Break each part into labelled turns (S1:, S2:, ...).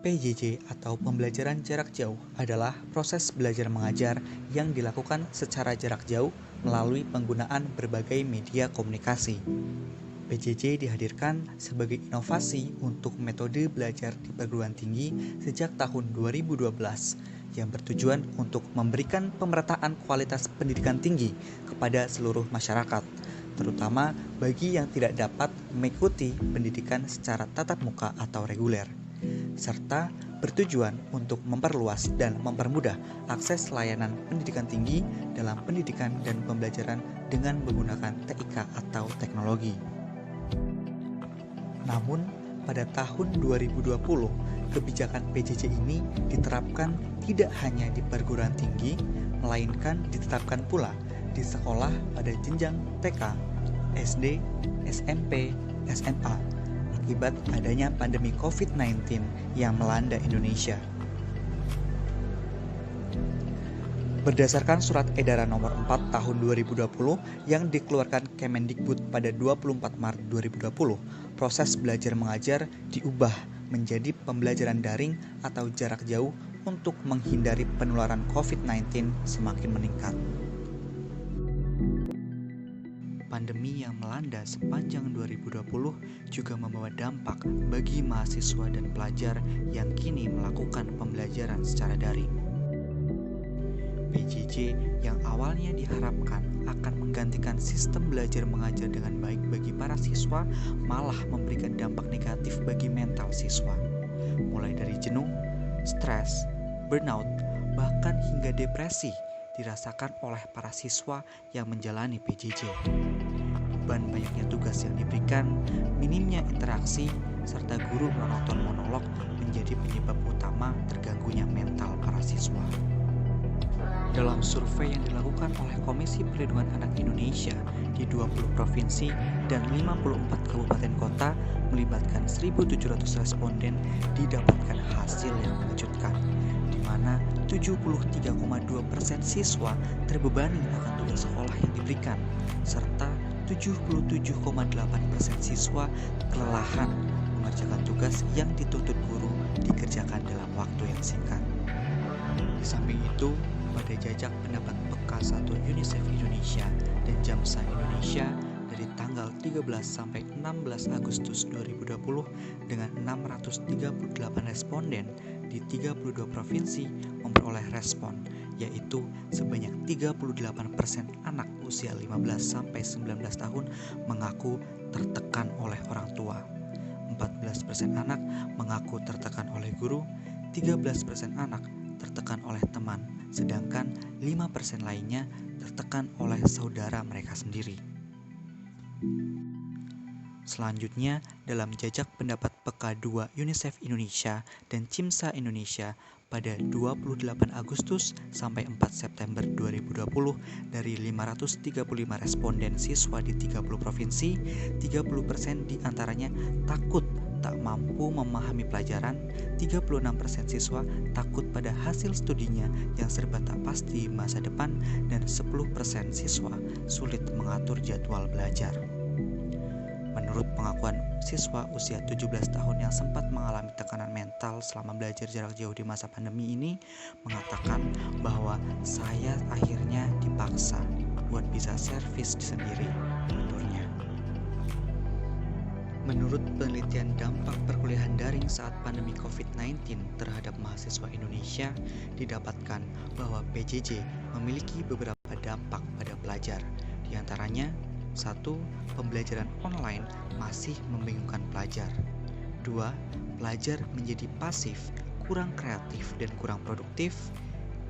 S1: PJJ atau pembelajaran jarak jauh adalah proses belajar mengajar yang dilakukan secara jarak jauh melalui penggunaan berbagai media komunikasi. PJJ dihadirkan sebagai inovasi untuk metode belajar di perguruan tinggi sejak tahun 2012 yang bertujuan untuk memberikan pemerataan kualitas pendidikan tinggi kepada seluruh masyarakat, terutama bagi yang tidak dapat mengikuti pendidikan secara tatap muka atau reguler, serta bertujuan untuk memperluas dan mempermudah akses layanan pendidikan tinggi dalam pendidikan dan pembelajaran dengan menggunakan TIK atau teknologi. Namun, pada tahun 2020, kebijakan PJJ ini diterapkan tidak hanya di perguruan tinggi, melainkan ditetapkan pula di sekolah pada jenjang TK, SD, SMP, SMA, akibat adanya pandemi COVID-19 yang melanda Indonesia. Berdasarkan Surat Edaran Nomor 4 Tahun 2020 yang dikeluarkan Kemendikbud pada 24 Maret 2020, proses belajar mengajar diubah menjadi pembelajaran daring atau jarak jauh untuk menghindari penularan COVID-19 semakin meningkat. Pandemi yang melanda sepanjang 2020 juga membawa dampak bagi mahasiswa dan pelajar yang kini melakukan pembelajaran secara daring. PJJ yang awalnya diharapkan akan menggantikan sistem belajar mengajar dengan baik bagi para siswa malah memberikan dampak negatif bagi mental siswa, mulai dari jenuh, stres, burnout, bahkan hingga depresi dirasakan oleh para siswa yang menjalani PJJ. Beban banyaknya tugas yang diberikan, minimnya interaksi, serta guru monoton monolog menjadi penyebab utama terganggunya mental para siswa. Dalam survei yang dilakukan oleh Komisi Perlindungan Anak Indonesia di 20 provinsi dan 54 kabupaten kota melibatkan 1.700 responden, didapatkan hasil yang mengejutkan, di mana 73,2% siswa terbebani akan tugas sekolah yang diberikan, serta 77,8% siswa kelelahan mengerjakan tugas yang dituntut guru dikerjakan dalam waktu yang singkat. Di samping itu, pada jajak pendapat PK 1 UNICEF Indonesia dan JAMSA Indonesia dari tanggal 13 sampai 16 Agustus 2020 dengan 638 responden di 32 provinsi memperoleh respon, yaitu sebanyak 38% anak usia 15 sampai 19 tahun mengaku tertekan oleh orang tua, 14% anak mengaku tertekan oleh guru, 13% anak tertekan oleh teman, sedangkan 5% lainnya tertekan oleh saudara mereka sendiri. Selanjutnya, dalam jajak pendapat PK2 UNICEF Indonesia dan CIMSA Indonesia pada 28 Agustus sampai 4 September 2020 dari 535 responden siswa di 30 provinsi, 30% diantaranya takut tak mampu memahami pelajaran, 36% siswa takut pada hasil studinya yang serba tak pasti masa depan, dan 10% siswa sulit mengatur jadwal belajar. Menurut pengakuan siswa usia 17 tahun yang sempat mengalami tekanan mental selama belajar jarak jauh di masa pandemi ini, mengatakan bahwa saya akhirnya dipaksa buat bisa servis sendiri, tuturnya. Menurut penelitian dampak perkuliahan daring saat pandemi COVID-19 terhadap mahasiswa Indonesia, didapatkan bahwa PJJ memiliki beberapa dampak pada pelajar. Di antaranya, 1. Pembelajaran online masih membingungkan pelajar. 2. Pelajar menjadi pasif, kurang kreatif dan kurang produktif.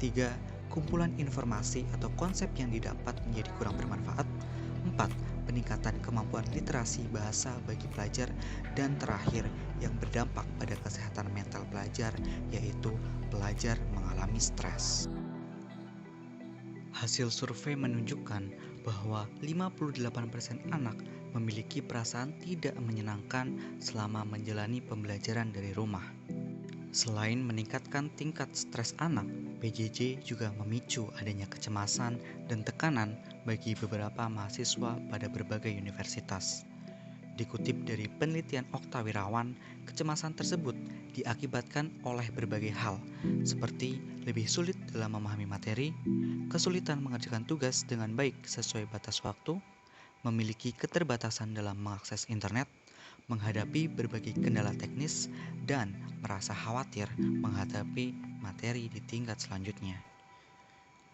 S1: 3. Kumpulan informasi atau konsep yang didapat menjadi kurang bermanfaat. 4. Peningkatan kemampuan literasi bahasa bagi pelajar. Dan terakhir, yang berdampak pada kesehatan mental pelajar, yaitu pelajar mengalami stres. Hasil survei menunjukkan bahwa 58% anak memiliki perasaan tidak menyenangkan selama menjalani pembelajaran dari rumah. Selain meningkatkan tingkat stres anak, PJJ juga memicu adanya kecemasan dan tekanan bagi beberapa mahasiswa pada berbagai universitas. Dikutip dari penelitian Okta Wirawan, kecemasan tersebut diakibatkan oleh berbagai hal, seperti lebih sulit dalam memahami materi, kesulitan mengerjakan tugas dengan baik sesuai batas waktu, memiliki keterbatasan dalam mengakses internet, menghadapi berbagai kendala teknis, dan merasa khawatir menghadapi materi di tingkat selanjutnya.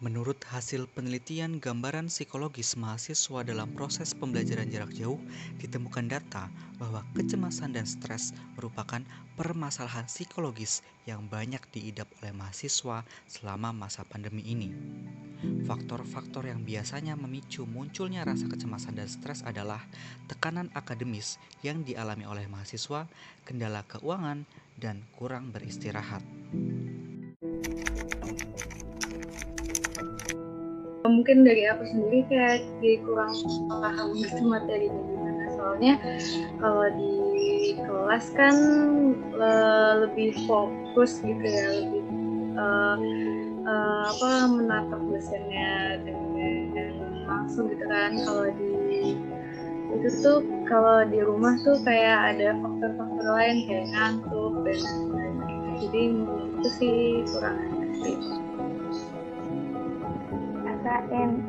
S1: Menurut hasil penelitian gambaran psikologis mahasiswa dalam proses pembelajaran jarak jauh, ditemukan data bahwa kecemasan dan stres merupakan permasalahan psikologis yang banyak diidap oleh mahasiswa selama masa pandemi ini. Faktor-faktor yang biasanya memicu munculnya rasa kecemasan dan stres adalah tekanan akademis yang dialami oleh mahasiswa, kendala keuangan, dan kurang beristirahat.
S2: Mungkin dari aku sendiri kayak jadi kurang paham gitu materinya gimana, soalnya kalau di kelas kan lebih fokus gitu ya, lebih menatap dosennya dengan langsung gitu kan. Kalau di itu tuh, kalau di rumah tuh kayak ada faktor-faktor lain kayak ngantuk dan lain-lain. Jadi itu sih kurang efektif.
S3: Rasain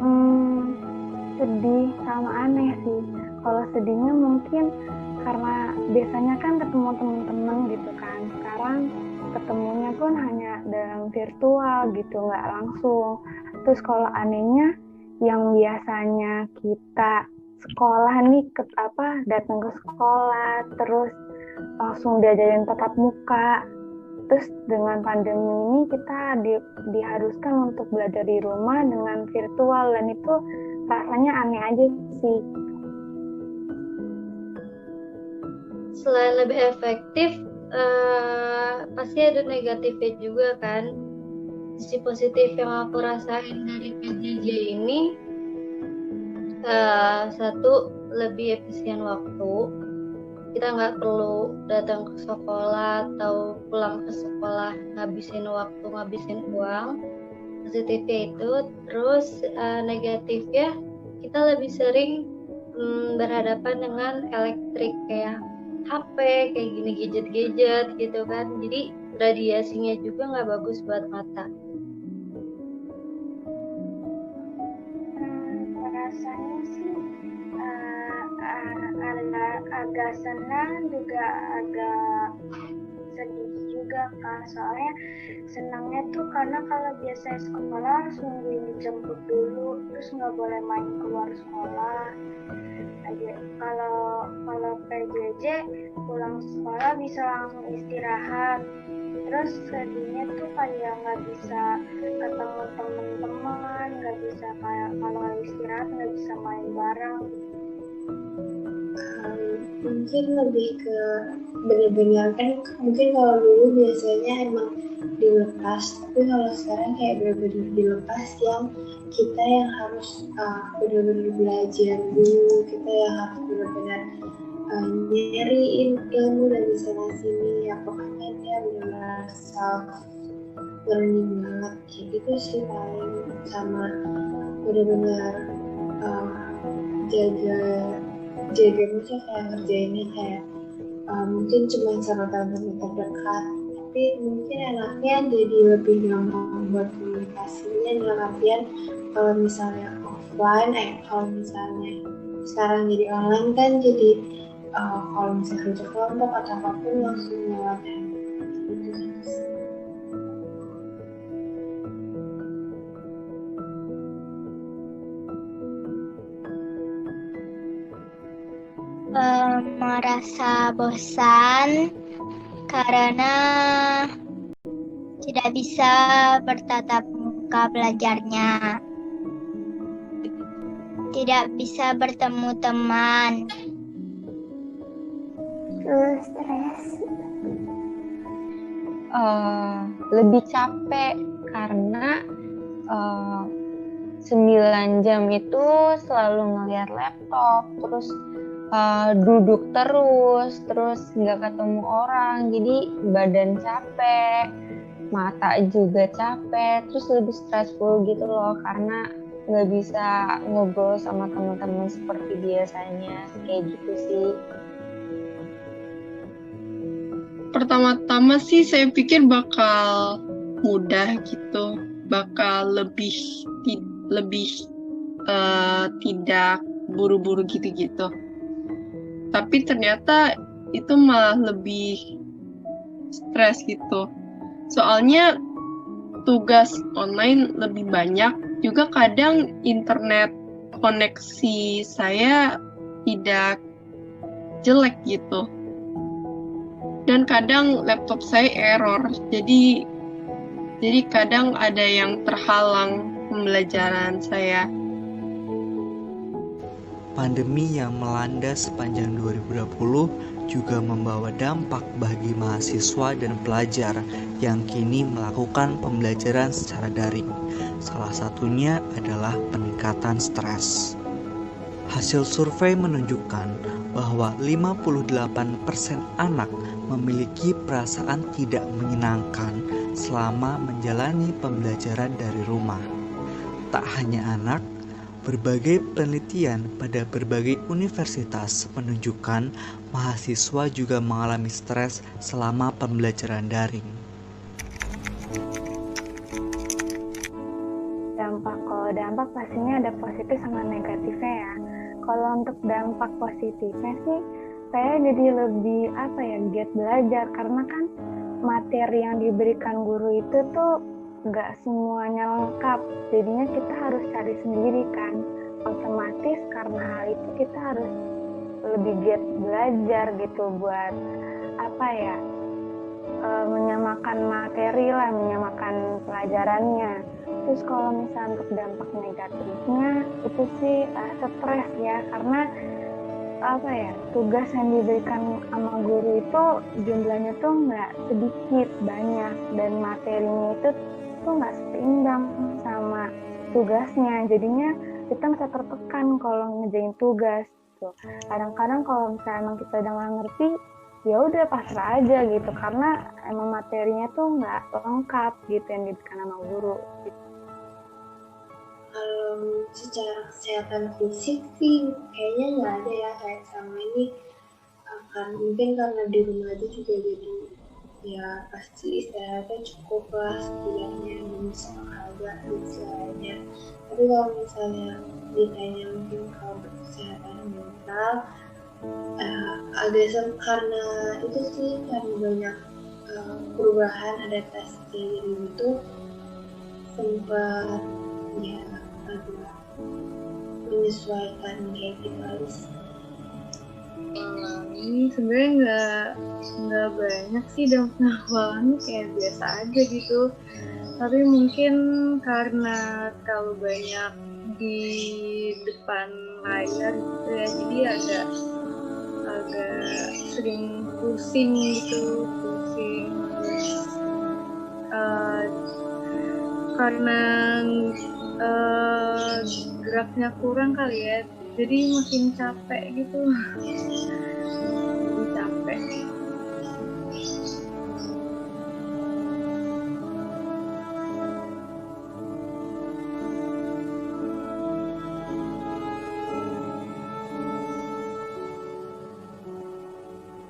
S3: sedih sama aneh sih. Kalau sedihnya mungkin karena biasanya kan ketemu teman-teman gitu kan, sekarang ketemunya pun hanya dalam virtual gitu, nggak langsung. Terus kalau anehnya yang biasanya kita sekolah nih datang ke sekolah terus langsung diajarin tatap muka. Terus dengan pandemi ini kita diharuskan untuk belajar di rumah dengan virtual, dan itu rasanya aneh aja sih.
S4: Selain lebih efektif, pasti ada negatifnya juga kan. Sisi positif yang aku rasain dari PJJ ini, satu, lebih efisien waktu. Kita nggak perlu datang ke sekolah atau pulang ke sekolah ngabisin waktu, ngabisin uang. Positifnya itu. Terus negatifnya kita lebih sering berhadapan dengan elektrik kayak HP, kayak gini, gadget-gadget gitu kan. Jadi radiasinya juga nggak bagus buat mata.
S3: Rasanya sih agak senang juga agak sedih juga kan, soalnya senangnya tuh karena kalau biasa sekolah harus nungguin dijemput dulu, terus nggak boleh main keluar sekolah aja. Kalau PJJ pulang sekolah bisa langsung istirahat. Terus sedihnya tuh kayak nggak bisa ketemu teman-teman, nggak bisa kayak kalau istirahat nggak bisa main bareng.
S2: Mungkin lebih ke benar-benar kan, mungkin kalau dulu biasanya emang dilepas, tapi kalau sekarang kayak benar-benar dilepas yang kita yang harus benar-benar belajar dulu, kita yang harus benar-benar nyariin ilmu dari sana sini ya, pokoknya dia benar-benar self learning banget kayak gitu sih paling. Sama benar-benar jaga musuh kayak ngerjainnya kayak mungkin cuma sama teman-teman terdekat, tapi mungkin enaknya jadi lebih gampang buat komunikasinya dalam artian kalau misalnya offline, kalau misalnya sekarang jadi online kan, jadi kalau misalnya kerja kelompok atau apapun langsung lewat gitu kan.
S5: Merasa bosan karena tidak bisa bertatap muka belajarnya, tidak bisa bertemu teman.
S3: Stres.
S6: Lebih capek karena 9 jam itu selalu ngeliat laptop, terus duduk terus nggak ketemu orang, jadi badan capek, mata juga capek, terus lebih stressful gitu loh karena nggak bisa ngobrol sama teman-teman seperti biasanya, kayak gitu sih.
S7: Pertama-tama sih saya pikir bakal mudah gitu, bakal lebih tidak buru-buru gitu-gitu. Tapi ternyata itu malah lebih stres gitu. Soalnya tugas online lebih banyak, juga kadang internet koneksi saya tidak jelek gitu. Dan kadang laptop saya error, jadi kadang ada yang terhalang pembelajaran saya.
S1: Pandemi yang melanda sepanjang 2020 juga membawa dampak bagi mahasiswa dan pelajar yang kini melakukan pembelajaran secara daring. Salah satunya adalah peningkatan stres. Hasil survei menunjukkan bahwa 58% anak memiliki perasaan tidak menyenangkan selama menjalani pembelajaran dari rumah. Tak hanya anak, berbagai penelitian pada berbagai universitas menunjukkan mahasiswa juga mengalami stres selama pembelajaran daring.
S3: Kalau dampak pastinya ada positif sama negatifnya ya. Kalau untuk dampak positifnya sih, saya jadi lebih giat belajar karena kan materi yang diberikan guru itu tuh nggak semuanya lengkap, jadinya kita harus cari sendiri kan. Otomatis karena hal itu kita harus lebih giat belajar gitu buat menyamakan materi lah, menyamakan pelajarannya. Terus kalau misalnya untuk dampak negatifnya itu sih stres ya, karena tugas yang diberikan sama guru itu jumlahnya tuh nggak sedikit, banyak, dan materinya itu tuh nggak seimbang sama tugasnya, jadinya kita bisa tertekan kalau ngerjain tugas gitu. Kadang-kadang kalau misalnya emang kita udah nggak ngerti, ya udah pasrah aja gitu, karena emang materinya tuh nggak lengkap gitu yang diberikan sama guru gitu.
S2: Kalau secara kesehatan fisik sih kayaknya nggak ada ya, kayak sama ini mungkin karena di rumah aja juga jadi ya pasti istirahatnya cukup lah setidaknya, dan bisa olahraga dan sebagainya. Tapi kalau misalnya ditanya mungkin kalau kesehatan mental agak karena itu sih, karena banyak perubahan adaptasi jadi itu sempat ya agak menyesuaikan kayak gitu aja sih.
S8: Ini sebenarnya nggak banyak sih dampak kayak biasa aja gitu. Tapi mungkin karena terlalu banyak di depan layar gitu ya, jadi agak sering pusing gitu, karena geraknya kurang kali ya, jadi makin capek gitu. Lebih capek.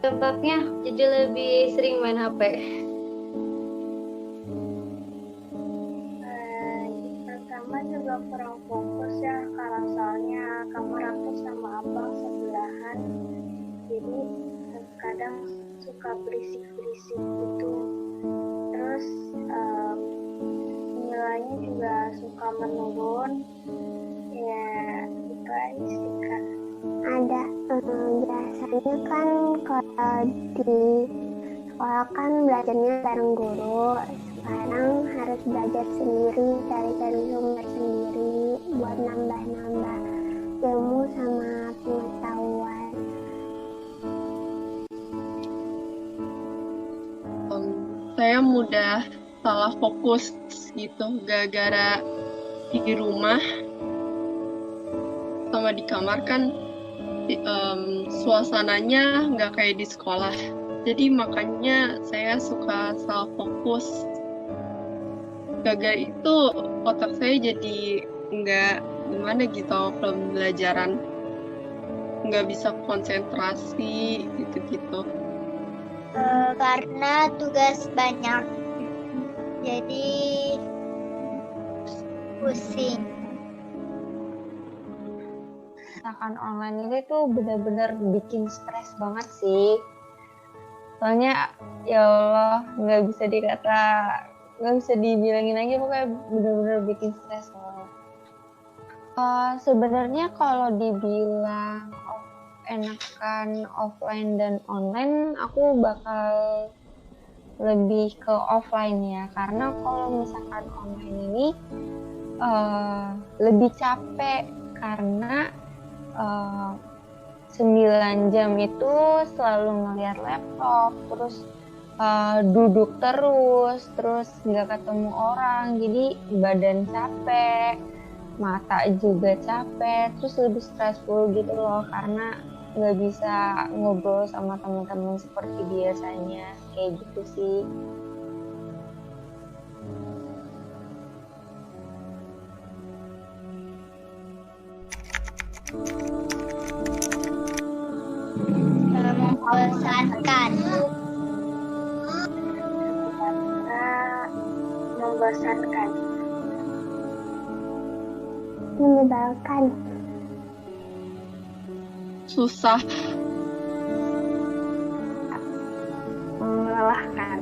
S4: Dampaknya jadi lebih sering main HP.
S3: Pertama juga kurang fokus ya, karena soalnya kamar aku sama abang sebelahan, jadi kadang suka berisik-berisik gitu. Terus nilainya juga suka menurun. Ya itu aja sih Kak.
S5: Ada biasanya kan kalau di sekolah kan belajarnya bareng guru, sekarang harus belajar sendiri, cari-cari sumber sendiri buat nambah-nambah ilmu sama pengetahuan.
S7: Saya mudah salah fokus gitu gara-gara di rumah sama di kamar kan suasananya nggak kayak di sekolah, jadi makanya saya suka salah fokus. Gara-gara itu otak saya jadi nggak gimana gitu pembelajaran, nggak bisa konsentrasi gitu-gitu.
S5: karena tugas banyak. Jadi pusing.
S6: Misalkan online itu tuh benar-benar bikin stres banget sih. Soalnya ya Allah nggak bisa dibilangin lagi, pokoknya benar-benar bikin stres banget. Sebenarnya kalau dibilang enakan offline dan online, aku bakal lebih ke offline ya, karena kalau misalkan online ini lebih capek karena 9 jam itu selalu ngeliat laptop, terus duduk terus nggak ketemu orang, jadi badan capek, mata juga capek, terus lebih stressful gitu loh, karena nggak bisa ngobrol sama teman-teman seperti biasanya, kayak gitu sih.
S5: Membosankan.
S3: Membosankan.
S5: Menyebalkan.
S7: Susah.
S3: Melelahkan.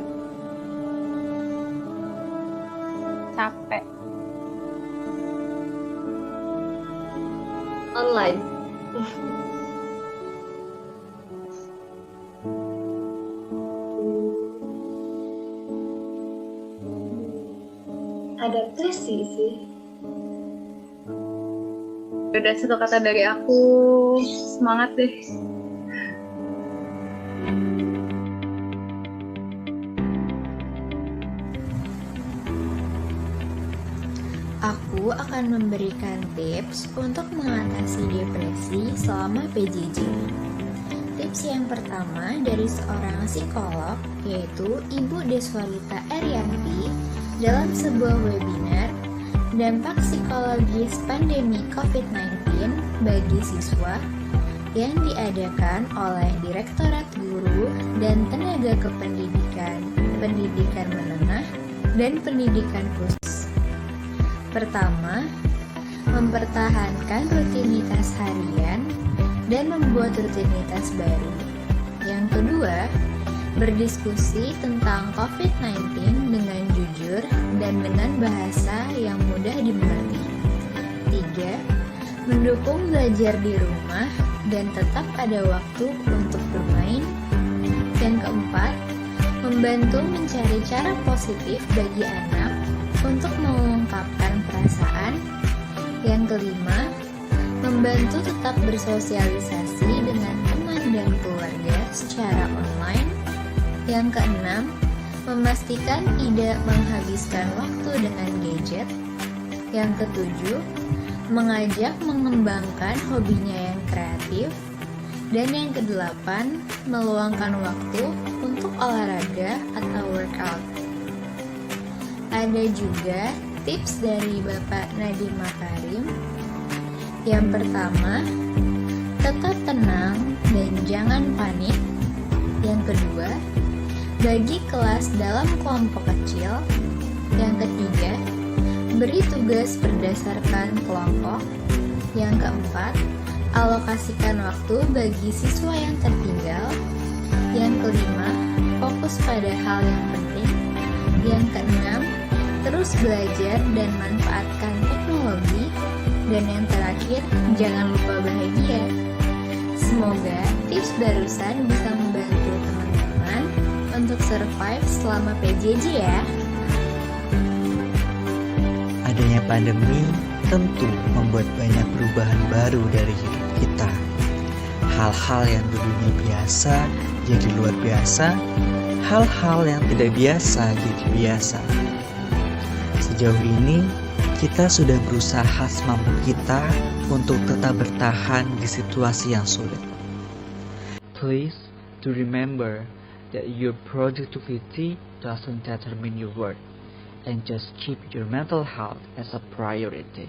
S6: Capek.
S4: Online.
S2: Adaptasi sih.
S8: Udah satu kata dari aku, semangat deh.
S9: Aku akan memberikan tips untuk mengatasi depresi selama PJJ. Tips yang pertama dari seorang psikolog, yaitu Ibu Deswalita Erianti, dalam sebuah webinar dampak psikologis pandemi COVID-19 bagi siswa yang diadakan oleh Direktorat Guru dan Tenaga Kependidikan, Pendidikan Menengah, dan Pendidikan Khusus. Pertama, mempertahankan rutinitas harian dan membuat rutinitas baru. Yang kedua, berdiskusi tentang COVID-19 dengan jujur dan dengan bahasa yang mudah dimengerti. 3. Mendukung belajar di rumah dan tetap ada waktu untuk bermain. Yang keempat, membantu mencari cara positif bagi anak untuk mengungkapkan perasaan. Yang kelima, membantu tetap bersosialisasi dengan teman dan keluarga secara online. Yang keenam, memastikan tidak menghabiskan waktu dengan gadget. Yang ketujuh, mengajak mengembangkan hobinya yang kreatif. Dan yang kedelapan, meluangkan waktu untuk olahraga atau workout. Ada juga tips dari Bapak Nadiem Makarim. Yang pertama, tetap tenang dan jangan panik. Yang kedua, bagi kelas dalam kelompok kecil. Yang ketiga, beri tugas berdasarkan kelompok. Yang keempat, alokasikan waktu bagi siswa yang tertinggal. Yang kelima, fokus pada hal yang penting. Yang keenam, terus belajar dan manfaatkan teknologi. Dan yang terakhir, jangan lupa bahagia. Semoga tips barusan bisa membantu teman-teman untuk survive selama PJJ ya.
S1: Adanya pandemi tentu membuat banyak perubahan baru dari hidup kita. Hal-hal yang dulunya biasa jadi luar biasa, hal-hal yang tidak biasa jadi biasa. Sejauh ini, kita sudah berusaha semampu kita untuk tetap bertahan di situasi yang sulit. Please to remember that your productivity doesn't determine your worth, and just keep your mental health as a priority.